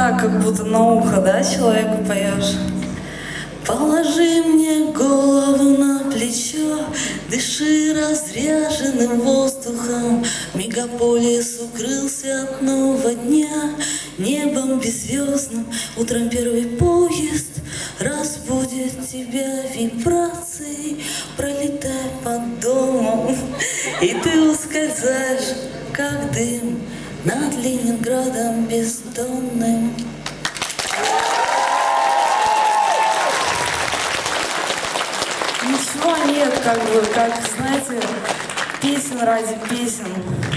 так, как будто на ухо, да, человеку поешь. Положи мне голову на плечо, дыши разряженным воздухом. Мегаполис укрылся от нового дня, небом беззвездным. Утром первый поезд разбудит тебя вибрацией, пролетая под домом. И ты ускользаешь, как дым, над Ленинградом бездонным. Ничего нет, как бы, как, знаете, песен ради песен.